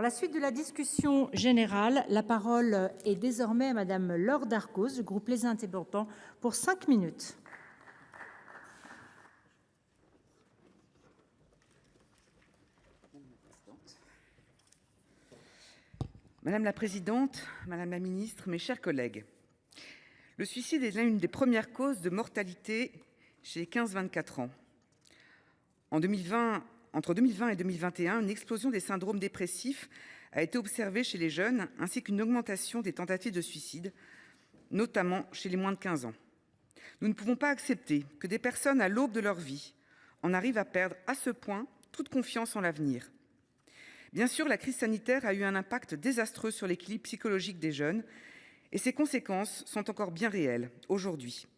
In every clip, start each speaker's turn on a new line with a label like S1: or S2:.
S1: la suite de la discussion générale, la parole est désormais à Madame Laure Darcos, du groupe Les Indépendants, pour 5 minutes.
S2: Madame la présidente, madame la ministre, mes chers collègues, le suicide est l'une des premières causes de mortalité chez les 15-24 ans. Entre 2020 et 2021, une explosion des syndromes dépressifs a été observée chez les jeunes, ainsi qu'une augmentation des tentatives de suicide, notamment chez les moins de 15 ans. Nous ne pouvons pas accepter que des personnes à l'aube de leur vie en arrivent à perdre à ce point toute confiance en l'avenir. Bien sûr, la crise sanitaire a eu un impact désastreux sur l'équilibre psychologique des jeunes et ses conséquences sont encore bien réelles aujourd'hui,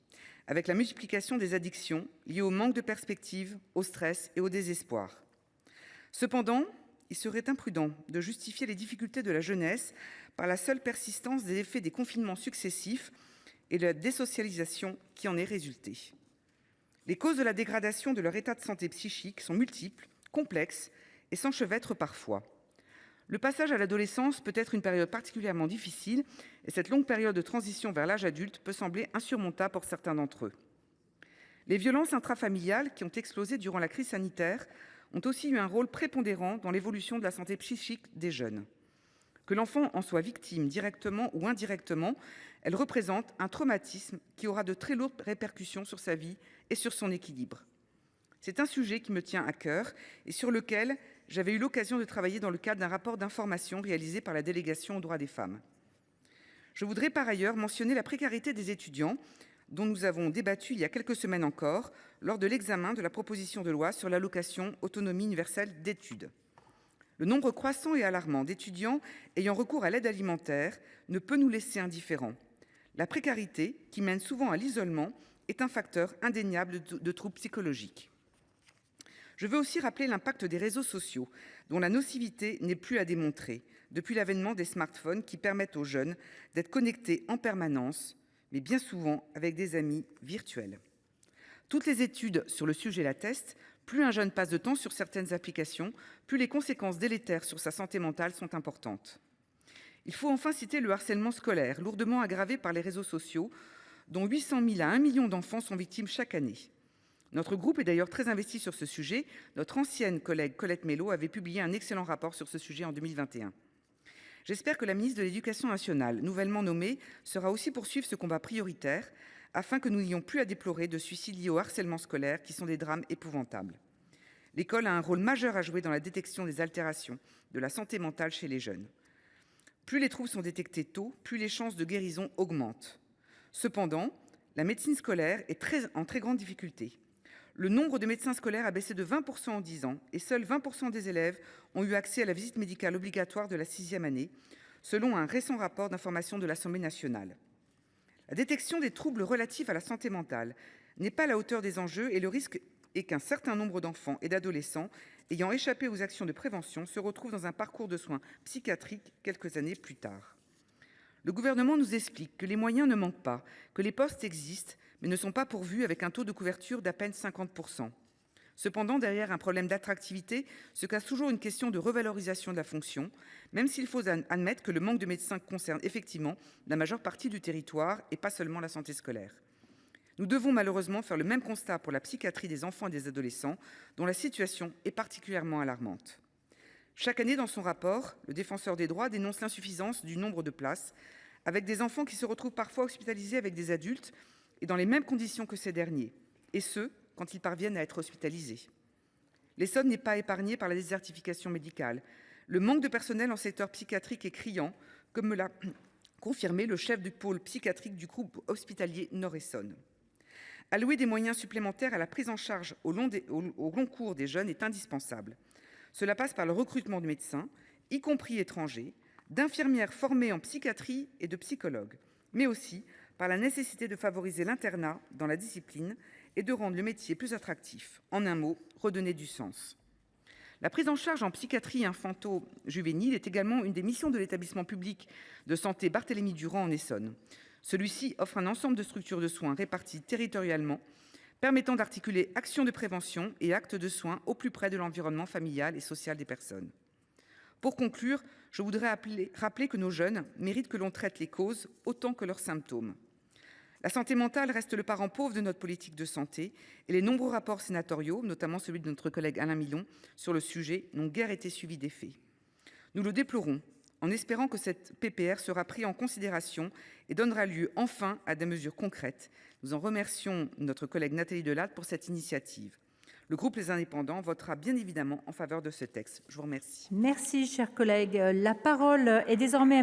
S2: avec la multiplication des addictions liées au manque de perspective, au stress et au désespoir. Cependant, il serait imprudent de justifier les difficultés de la jeunesse par la seule persistance des effets des confinements successifs et de la désocialisation qui en est résultée. Les causes de la dégradation de leur état de santé psychique sont multiples, complexes et s'enchevêtrent parfois. Le passage à l'adolescence peut être une période particulièrement difficile et cette longue période de transition vers l'âge adulte peut sembler insurmontable pour certains d'entre eux. Les violences intrafamiliales qui ont explosé durant la crise sanitaire ont aussi eu un rôle prépondérant dans l'évolution de la santé psychique des jeunes. Que l'enfant en soit victime directement ou indirectement, elle représente un traumatisme qui aura de très lourdes répercussions sur sa vie et sur son équilibre. C'est un sujet qui me tient à cœur et sur lequel j'avais eu l'occasion de travailler dans le cadre d'un rapport d'information réalisé par la délégation aux droits des femmes. Je voudrais par ailleurs mentionner la précarité des étudiants, dont nous avons débattu il y a quelques semaines encore, lors de l'examen de la proposition de loi sur l'allocation autonomie universelle d'études. Le nombre croissant et alarmant d'étudiants ayant recours à l'aide alimentaire ne peut nous laisser indifférents. La précarité, qui mène souvent à l'isolement, est un facteur indéniable de troubles psychologiques. Je veux aussi rappeler l'impact des réseaux sociaux, dont la nocivité n'est plus à démontrer, depuis l'avènement des smartphones qui permettent aux jeunes d'être connectés en permanence, mais bien souvent avec des amis virtuels. Toutes les études sur le sujet l'attestent, plus un jeune passe de temps sur certaines applications, plus les conséquences délétères sur sa santé mentale sont importantes. Il faut enfin citer le harcèlement scolaire, lourdement aggravé par les réseaux sociaux, dont 800 000 à 1 million d'enfants sont victimes chaque année. Notre groupe est d'ailleurs très investi sur ce sujet. Notre ancienne collègue Colette Mélot avait publié un excellent rapport sur ce sujet en 2021. J'espère que la ministre de l'Éducation nationale, nouvellement nommée, saura aussi poursuivre ce combat prioritaire afin que nous n'ayons plus à déplorer de suicides liés au harcèlement scolaire qui sont des drames épouvantables. L'école a un rôle majeur à jouer dans la détection des altérations de la santé mentale chez les jeunes. Plus les troubles sont détectés tôt, plus les chances de guérison augmentent. Cependant, la médecine scolaire est en très grande difficulté. Le nombre de médecins scolaires a baissé de 20% en 10 ans et seuls 20% des élèves ont eu accès à la visite médicale obligatoire de la 6e année, selon un récent rapport d'information de l'Assemblée nationale. La détection des troubles relatifs à la santé mentale n'est pas à la hauteur des enjeux et le risque est qu'un certain nombre d'enfants et d'adolescents ayant échappé aux actions de prévention se retrouvent dans un parcours de soins psychiatriques quelques années plus tard. Le gouvernement nous explique que les moyens ne manquent pas, que les postes existent, mais ne sont pas pourvus avec un taux de couverture d'à peine 50%. Cependant, derrière un problème d'attractivité se cache toujours une question de revalorisation de la fonction, même s'il faut admettre que le manque de médecins concerne effectivement la majeure partie du territoire et pas seulement la santé scolaire. Nous devons malheureusement faire le même constat pour la psychiatrie des enfants et des adolescents, dont la situation est particulièrement alarmante. Chaque année, dans son rapport, le Défenseur des droits dénonce l'insuffisance du nombre de places, avec des enfants qui se retrouvent parfois hospitalisés avec des adultes et dans les mêmes conditions que ces derniers, et ce, quand ils parviennent à être hospitalisés. L'Essonne n'est pas épargnée par la désertification médicale. Le manque de personnel en secteur psychiatrique est criant, comme me l'a confirmé le chef du pôle psychiatrique du groupe hospitalier Nord-Essonne. Allouer des moyens supplémentaires à la prise en charge au long cours des jeunes est indispensable. Cela passe par le recrutement de médecins, y compris étrangers, d'infirmières formées en psychiatrie et de psychologues, mais aussi par la nécessité de favoriser l'internat dans la discipline et de rendre le métier plus attractif. En un mot, redonner du sens. La prise en charge en psychiatrie infanto-juvénile est également une des missions de l'établissement public de santé Barthélemy-Durand en Essonne. Celui-ci offre un ensemble de structures de soins réparties territorialement, permettant d'articuler actions de prévention et actes de soins au plus près de l'environnement familial et social des personnes. Pour conclure, je voudrais rappeler que nos jeunes méritent que l'on traite les causes autant que leurs symptômes. La santé mentale reste le parent pauvre de notre politique de santé et les nombreux rapports sénatoriaux, notamment celui de notre collègue Alain Milon, sur le sujet n'ont guère été suivis d'effet. Nous le déplorons, en espérant que cette PPR sera prise en considération et donnera lieu enfin à des mesures concrètes. Nous en remercions notre collègue Nathalie Delattre pour cette initiative. Le groupe Les Indépendants votera bien évidemment en faveur de ce texte. Je vous remercie.
S1: Merci, cher collègue. La parole est désormais à